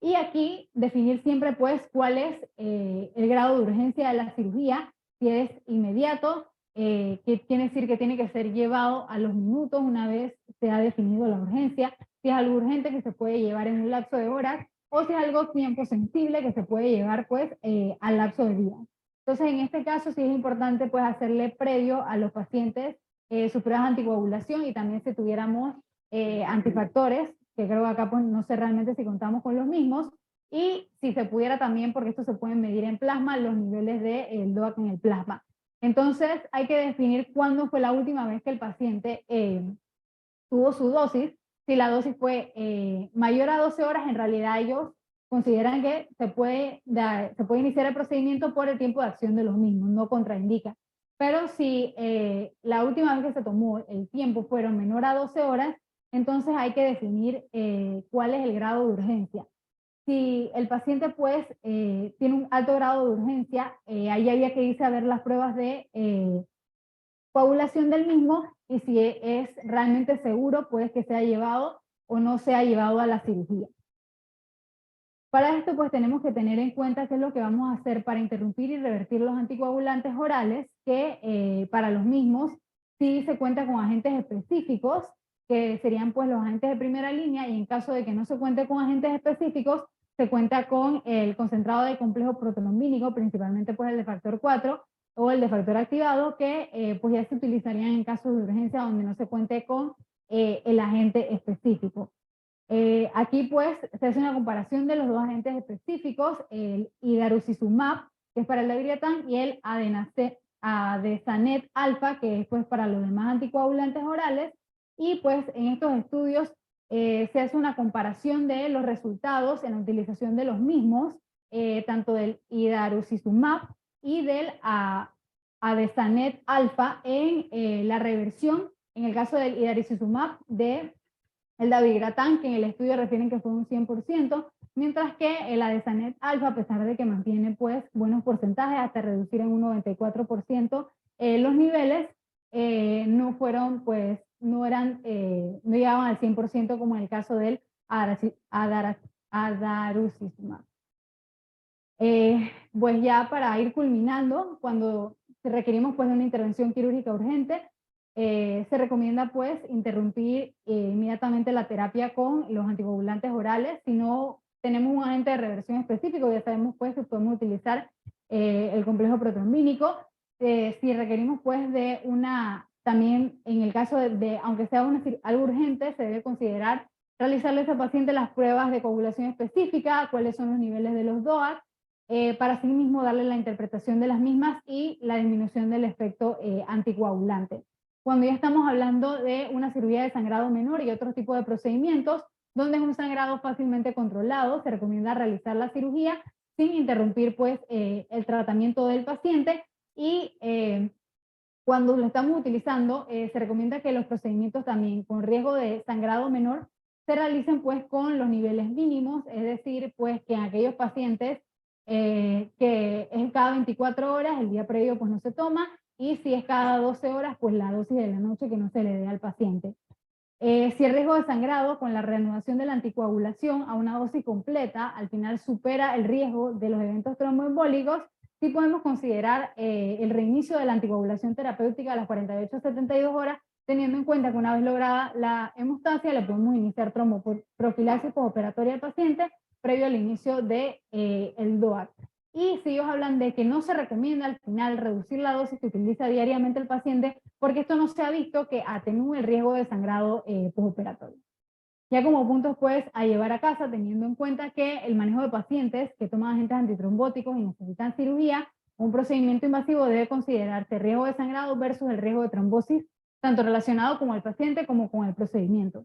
Y aquí definir siempre pues cuál es el grado de urgencia de la cirugía, si es inmediato, que quiere decir que tiene que ser llevado a los minutos una vez se ha definido la urgencia, si es algo urgente que se puede llevar en un lapso de horas, o si es algo tiempo sensible que se puede llevar pues al lapso de días. Entonces en este caso sí es importante pues hacerle previo a los pacientes sus pruebas de anticoagulación, y también si tuviéramos antifactores, que creo que acá pues no sé realmente si contamos con los mismos, y si se pudiera también, porque esto se pueden medir en plasma, los niveles del DOAC en el plasma. Entonces hay que definir cuándo fue la última vez que el paciente tuvo su dosis. Si la dosis fue mayor a 12 horas, en realidad ellos consideran que se puede iniciar el procedimiento por el tiempo de acción de los mismos, no contraindica. Pero si la última vez que se tomó el tiempo fueron menor a 12 horas, entonces hay que definir cuál es el grado de urgencia. Si el paciente pues tiene un alto grado de urgencia, ahí había que irse a ver las pruebas de coagulación del mismo, y si es realmente seguro, pues que sea llevado o no sea llevado a la cirugía. Para esto, pues tenemos que tener en cuenta qué es lo que vamos a hacer para interrumpir y revertir los anticoagulantes orales, que para los mismos sí se cuenta con agentes específicos, que serían pues los agentes de primera línea, y en caso de que no se cuente con agentes específicos, se cuenta con el concentrado de complejo protrombínico, principalmente pues el de factor 4 o el de factor activado, que pues ya se utilizarían en casos de urgencia donde no se cuente con el agente específico. Aquí pues se hace una comparación de los dos agentes específicos, el idarucizumab, que es para el leviatán, y el adesanet alfa, que es pues para los demás anticoagulantes orales, y pues en estos estudios se hace una comparación de los resultados en la utilización de los mismos, tanto del idarucizumab y del adesanet alfa en la reversión, en el caso del idarucizumab, de el dabigatran, que en el estudio refieren que fue un 100%, mientras que el adesanet alfa, a pesar de que mantiene pues buenos porcentajes, hasta reducir en un 94% los niveles, no fueron pues, no llegaban al 100% como en el caso del adarucizumab. Pues ya para ir culminando, cuando requerimos pues de una intervención quirúrgica urgente, se recomienda pues interrumpir inmediatamente la terapia con los anticoagulantes orales. Si no tenemos un agente de reversión específico, ya sabemos pues que podemos utilizar el complejo protrombínico. Si requerimos pues de también en el caso aunque sea algo urgente, se debe considerar realizarle a ese paciente las pruebas de coagulación específica, cuáles son los niveles de los DOAC, para así mismo darle la interpretación de las mismas y la disminución del efecto anticoagulante. Cuando ya estamos hablando de una cirugía de sangrado menor y otro tipo de procedimientos, donde es un sangrado fácilmente controlado, se recomienda realizar la cirugía sin interrumpir pues, el tratamiento del paciente, y cuando lo estamos utilizando, se recomienda que los procedimientos también con riesgo de sangrado menor se realicen pues con los niveles mínimos, es decir, pues que en aquellos pacientes que es cada 24 horas, el día previo pues no se toma, y si es cada 12 horas, pues la dosis de la noche que no se le dé al paciente. Si el riesgo de sangrado con la reanudación de la anticoagulación a una dosis completa al final supera el riesgo de los eventos tromboembólicos, sí podemos considerar el reinicio de la anticoagulación terapéutica a las 48 a 72 horas, teniendo en cuenta que una vez lograda la hemostasia le podemos iniciar tromboprofilaxis postoperatoria al paciente previo al inicio de el DOAC. Y si ellos hablan de que no se recomienda al final reducir la dosis que utiliza diariamente el paciente, porque esto no se ha visto que atenúe el riesgo de sangrado postoperatorio. Ya como puntos pues a llevar a casa, teniendo en cuenta que el manejo de pacientes que toman agentes antitrombóticos y necesitan cirugía, un procedimiento invasivo debe considerarse riesgo de sangrado versus el riesgo de trombosis, tanto relacionado con el paciente como con el procedimiento.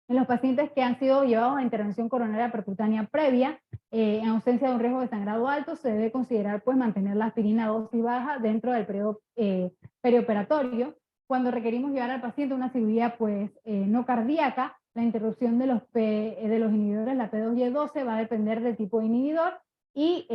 En los pacientes que han sido llevados a intervención coronaria percutánea previa, en ausencia de un riesgo de sangrado alto, se debe considerar pues mantener la aspirina a dosis baja dentro del periodo perioperatorio. Cuando requerimos llevar al paciente una cirugía pues no cardíaca, la interrupción de los inhibidores, la P2Y12, va a depender del tipo de inhibidor, y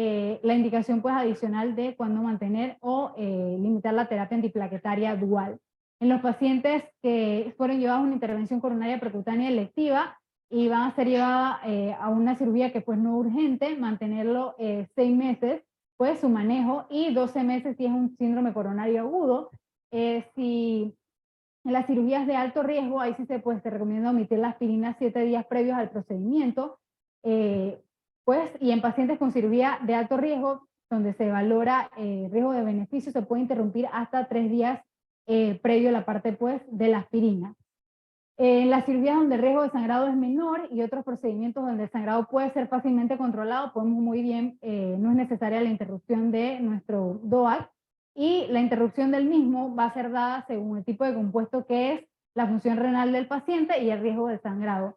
la indicación pues adicional de cuándo mantener o limitar la terapia antiplaquetaria dual. En los pacientes que fueron llevados a una intervención coronaria percutánea electiva y van a ser llevadas a una cirugía que pues no urgente, mantenerlo 6 meses, pues su manejo, y 12 meses si es un síndrome coronario agudo. Si en las cirugías de alto riesgo, ahí sí se recomienda omitir la aspirina 7 días previos al procedimiento, pues, y en pacientes con cirugía de alto riesgo, donde se valora riesgo de beneficio, se puede interrumpir hasta 3 días previo a la parte pues de la aspirina. En las cirugías donde el riesgo de sangrado es menor y otros procedimientos donde el sangrado puede ser fácilmente controlado, podemos muy bien, no es necesaria la interrupción de nuestro DOAC, y la interrupción del mismo va a ser dada según el tipo de compuesto que es, la función renal del paciente y el riesgo de sangrado.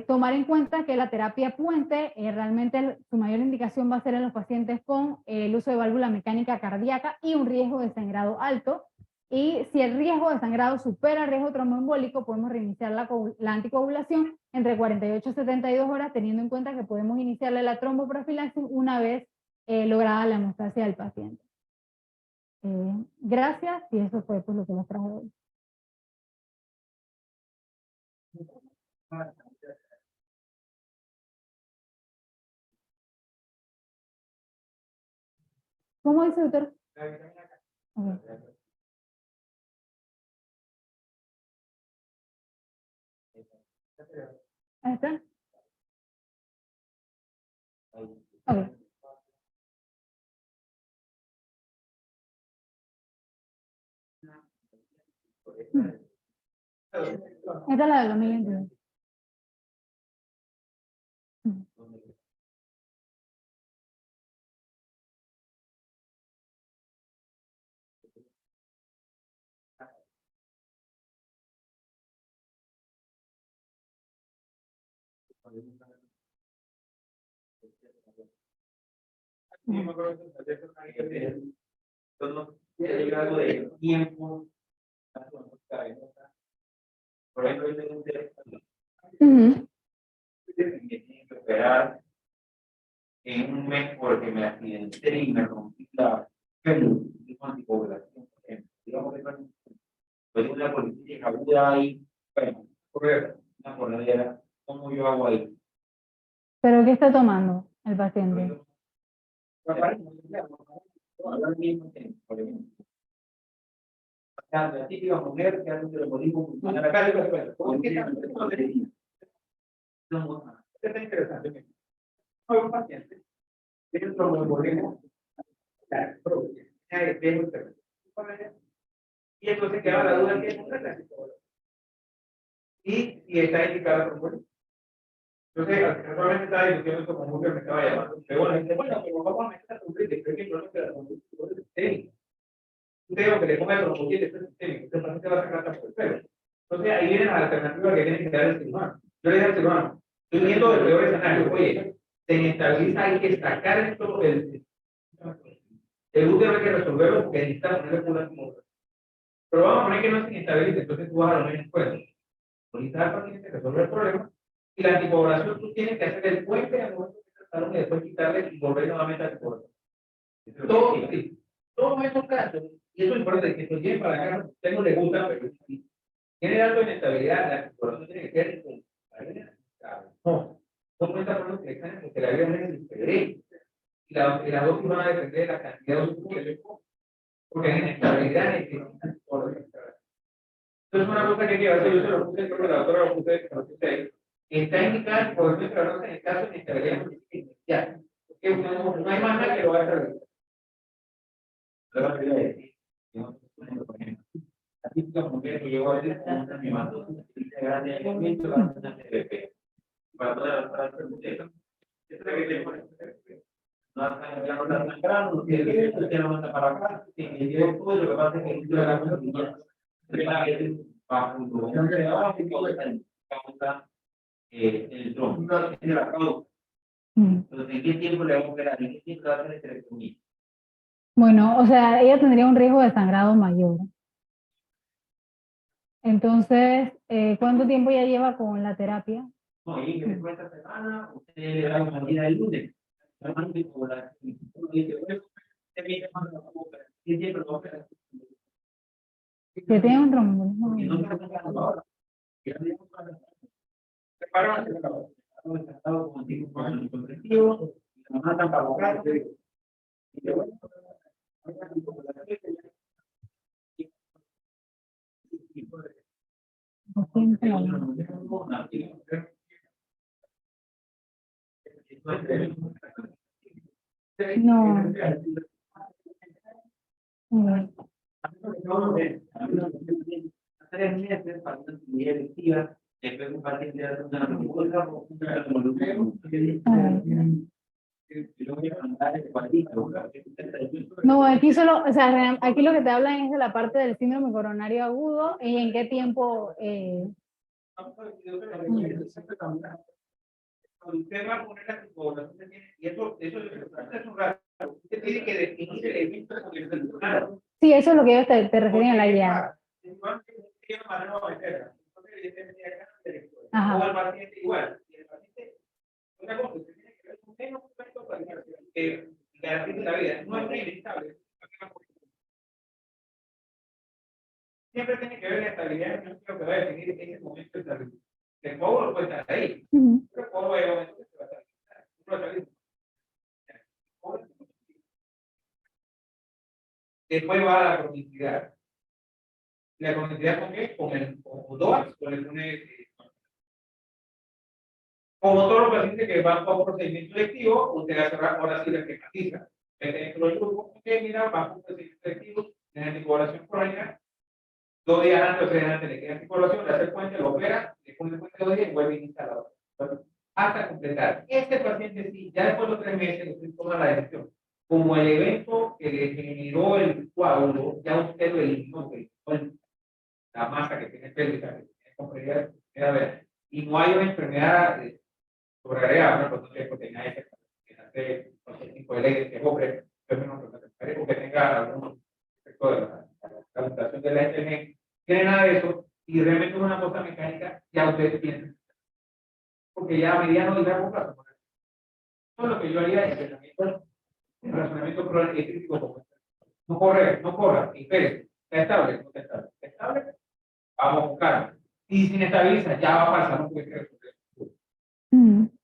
Tomar en cuenta que la terapia puente realmente su mayor indicación va a ser en los pacientes con el uso de válvula mecánica cardíaca y un riesgo de sangrado alto. Y si el riesgo de sangrado supera el riesgo tromboembólico, podemos reiniciar la anticoagulación entre 48 y 72 horas, teniendo en cuenta que podemos iniciarle la tromboprofilaxis una vez lograda la hemostasia del paciente. Gracias, y eso fue pues, lo que les trajo hoy. ¿Cómo dice, doctor? Okay. Ahí está. Okay. Esta es la del 2022. Sí, me acuerdo que entonces, llega algo de tiempo, por ejemplo, yo tengo un teléfono que tiene que operar en un mes porque me accidenté y me rompí la anticoagulación, por ejemplo. Digamos que pues una policía aguda ahí, bueno, una coladera, ¿cómo yo hago ahí? ¿Pero qué está tomando el paciente? Al mismo tiempo, por ejemplo. La típica mujer que hace un telefonismo funcional acá, ¿por qué tanto? No, esto es interesante. Un paciente tiene un tromboembolismo, y entonces queda la duda que es una y si está indicada tromboembolismo. Entonces, actualmente estaba discutiendo esto con muchos que me estaba llamando. Pero bueno, dice, bueno, pero vamos a meter la tromboembolismo, pero es que el problema es que la tromboembolismo es sistémica. Usted digo que le ponga el tromboembolismo es sistémico, el paciente va a sacar hasta por el pelo. Entonces, ahí viene la alternativa que tiene que dar el cirujano. Yo le dije al cirujano, estoy viendo el peor escenario, oye, se inestabiliza, hay que sacar esto el útero hay que resolverlo porque necesita ponerle una como. Pero vamos a poner que no se inestabilice, entonces tú vas a lo menos puedes. Ahorita el paciente resolver el problema y la anticoagulación tú tienes que hacer el puente al momento que trataron y después quitarle y volver nuevamente a anticoagulación. Todo, sí, todos esos casos, y eso es importante que se lleven para acá, a usted no le gusta, pero sí. Tiene algo de inestabilidad, la anticoagulación tiene que ser no, no cuenta por los que examen porque la vida no es diferente. Y las dosis van a depender de la cantidad de dosis que le pongo. Porque hay inestabilidad en el entonces, una cosa que hay que hacer, yo se lo puse, creo que la doctora lo puse, que lo puse ahí, está indicada por nuestra en el caso de inestabilidad inicial. Porque no hay más nada que lo va a hacer. Luego te voy a decir, por ejemplo, la típica mujer que llegó a decir, una mi mandó, dice, gracias a Dios, la una CDP. Para poder avanzar el proceso, esto es que no están ya no están sangrando, no tiene que ver, usted lo manda para acá, tiene que ver todo, lo que pasa es que el la cosa causa el trombo. Es la causa. Entonces, ¿en qué tiempo le vamos a operar? ¿En qué tiempo le va a hacer esterectomía? Bueno, o sea, ella tendría un riesgo de sangrado mayor. Entonces, ¿cuánto tiempo ya lleva con la terapia? No, y que después de esta semana, usted le da una mañana del lunes. Normalmente, como la dice, bueno, usted viene más a la boca, y siempre lo va a operar. Que tiene un tromboembolismo. Y no está sangrando ahora. Ya le digo, prepararon, se acabó. Estamos encantados con el colectivo, nos matan para buscar. Y yo, bueno, No. No. 3 meses para una actividad electiva, después un paciente hace una revuelta, y luego voy a mandar el cuadrito. No, aquí solo, o sea, aquí lo que te hablan es de la parte del síndrome coronario agudo y en qué tiempo. Cuando usted va a poner la anticoagulación, y eso es un rato. Usted tiene que definir el evento con el celular. Sí, eso es lo que ellos te refieren a la guía. Ajá. O el paciente igual. El paciente, una cosa, usted tiene que ver con menos que garantice la vida. No es inevitable. Siempre tiene que ver la estabilidad en el que va a definir ese momento de salud. El juego no puede estar ahí. Pero el juego va a llegar un momento que se va a salir. Después va a la cronicidad. ¿La cronicidad con qué? Con el DOAX, con el como todos los pacientes que van por un procedimiento selectivo, usted hace ahora sí la esquematiza. Dentro del grupo que mira, va por un procedimiento selectivo, en anticoagulación crónica, 2 días antes o 3 días antes le queda anticoagulación, le hace el puente, lo opera, le pone el puente 2 días y vuelve a instalar. Hasta completar. Este paciente sí, ya después de los 3 meses, usted toma la decisión. Como el evento que le generó el coágulo, ya usted lo eliminó, la masa que tiene pélvica, que tiene complejidad, y no hay una enfermedad sobreagregada, una proteína S, que hace cualquier tipo de ley que hombre, porque tenga algún efecto de la mutación de la STM, tiene nada de eso, y realmente es una cosa mecánica, ya ustedes piensan. Porque ya a mediano y largo plazo. Eso es lo que yo haría en el razonamiento crítico. No corra, espere, está estable, no está estable. ¿Está estable? Vamos a buscar. Y si inestabiliza, ya va a pasar, no puede creer.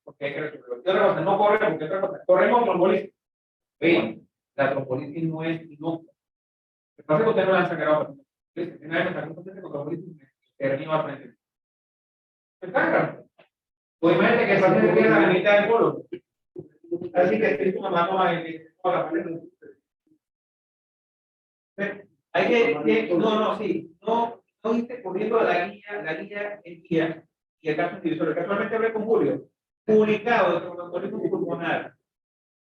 Porque hay que resolverlo. Y otra cosa, no corre, porque otra cosa, corremos trombolisis. Vean, la trombolisis no es inocua. Lo que pasa es que usted no la han sangrado. Una vez me sacó un paciente con trombolisis, me hernió al frente. Se sangra. Pues imagínate que el paciente tiene la mitad del polo. Así que estoy como más hay que, no irte corriendo a la guía es guía, y el caso individual. Casualmente hablé con Julio, publicado de tromboembolismo pulmonar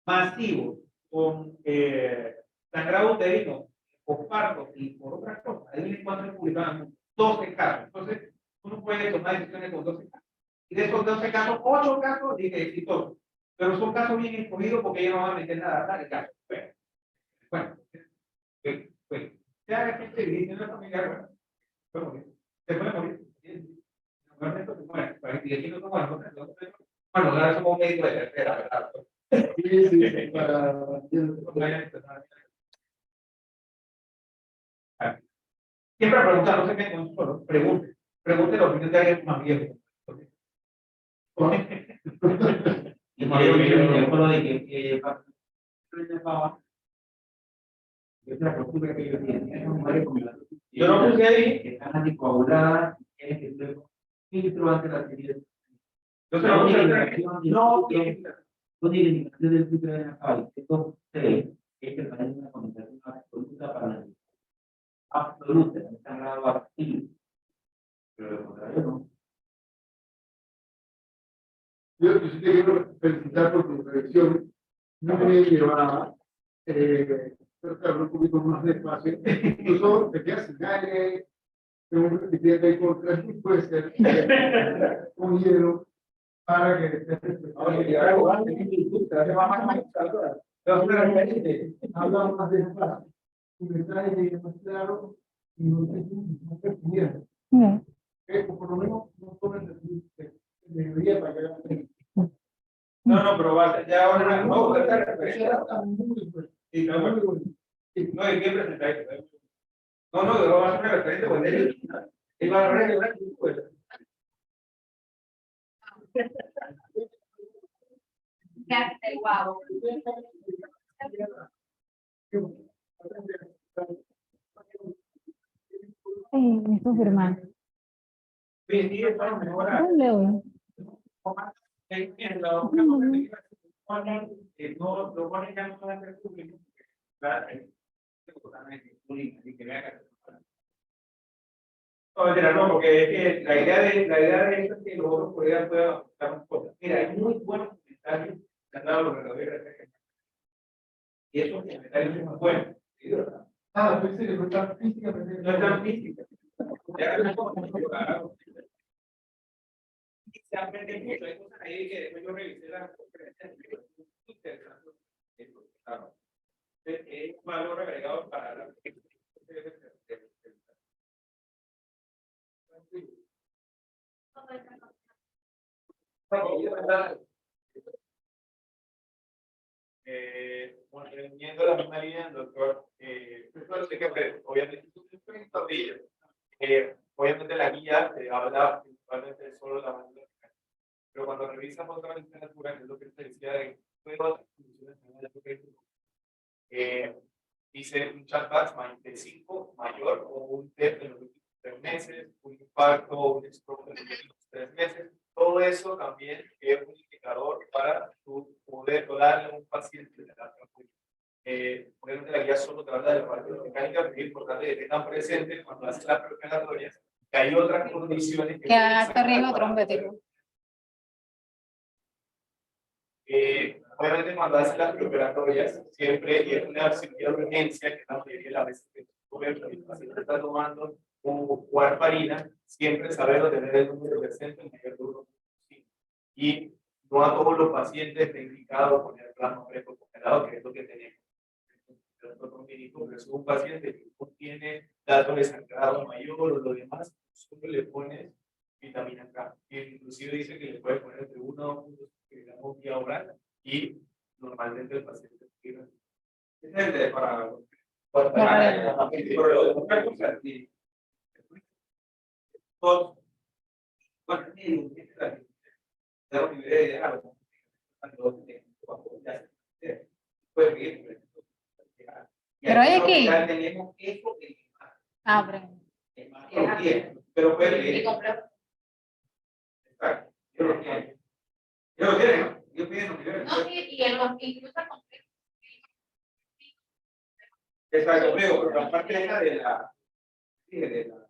masivo con sangrado uterino, por parto y por otras cosas. Ahí viene cuánto publicaban 12 casos. Entonces, uno puede tomar decisiones con 12 casos. Y de esos 12 casos, 8 casos dije exitosos. Pero son casos bien escogidos porque ellos no van a meter nada al caso. Bueno, ya la gente dice, no es familiar, bueno, se puede morir. Normalmente se muere. Y aquí no toman nota. Bueno, ahora somos médicos de tercera, ¿verdad? Sí, siempre preguntar, no sé qué, solo pregunte la opinión de alguien más viejo. Y Mario Miguel, lo de que yo no puse ahí que están anticoaguladas, que filtro ante la herida. Yo se lo puse no tiene indicación del filtro de la cabeza. Esto se es que parece una concentración absoluta para la absoluta, no está grado activo. Pero lo contrario no. Yo sí te quiero felicitar por tu predicción. No me llevaba tratar un poquito más despacio. Incluso te quedas sin aire, un recipiente ahí por tres, puede ser un hielo para que estés. Habla más despacio. Tu mensaje llegue más claro y no te pierdas. Por lo menos no tomes debería para que no, pero ya ahora no a estar referencia. Sí, no, bueno. No, hay que presentar esto. No, va a ser una referencia con él va a revelar pues. Guau. Estos hermanos. Sí, estamos mejorando. No, lo ponen ya no van a ser públicos. No, porque es que la idea de esto es que los otros colegas puedan aportar más cosas. Mira, hay muy buenos comentarios que han dado los redactores. Y esos comentarios son muy buenos. ¿Sí, verdad? Pues sí, no está físicamente. No están físicas. Ya no se aprende mucho. Hay cosas ahí que después yo revisé las conferencias. Es un valor agregado para la Volviendo a la misma línea, doctor, obviamente, obviamente la guía habla principalmente es solo la banda vertical. Pero cuando revisas otra literatura, que es lo que te decía de otras condiciones dice un chatbot 25 mayor o un TEP en los últimos 3 meses, un infarto o un stroke en los últimos 3 meses. Todo eso también es un indicador para tu poder darle a un paciente de la obviamente la guía solo te habla de la parte mecánica, pero es importante que tengan presente cuando haces las preoperatorias que hay otras condiciones Que hasta arriba trombético. Obviamente cuando haces las preoperatorias siempre y es una cirugía de urgencia que la mayoría de las veces que el paciente está tomando warfarina, siempre saber tener el número de centro en mayor de 1.5 y no a todos los pacientes está indicado poner plasma precongelado, que es lo que tenemos. Es un paciente que no tiene datos de sangrado mayor o lo demás, solo le pones vitamina K. Inclusive dice que le puede poner entre 1 a 2 miligramos vía oral y normalmente el paciente tiene. Es el de para Pero hay aquí. Tenemos esto que Abre. pero puede leer. Exacto. Yo lo tiene. Yo lo tiene, ¿no? Yo piden los niveles. No, y en los incluso Exacto, pero la parte esa de la. Sí, de la.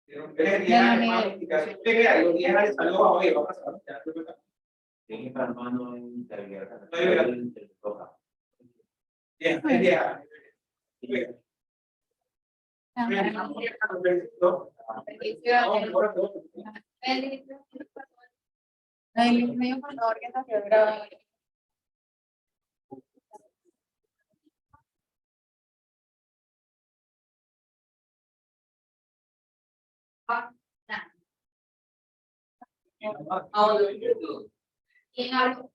De los 10 la años, nivel. más explicación. Mira, los 10 años salió bajo ahí, va a pasar. Ya, Tiene que estar mano en interview. bien, Ay, por favor, que está quebrado. ¿Quién habla?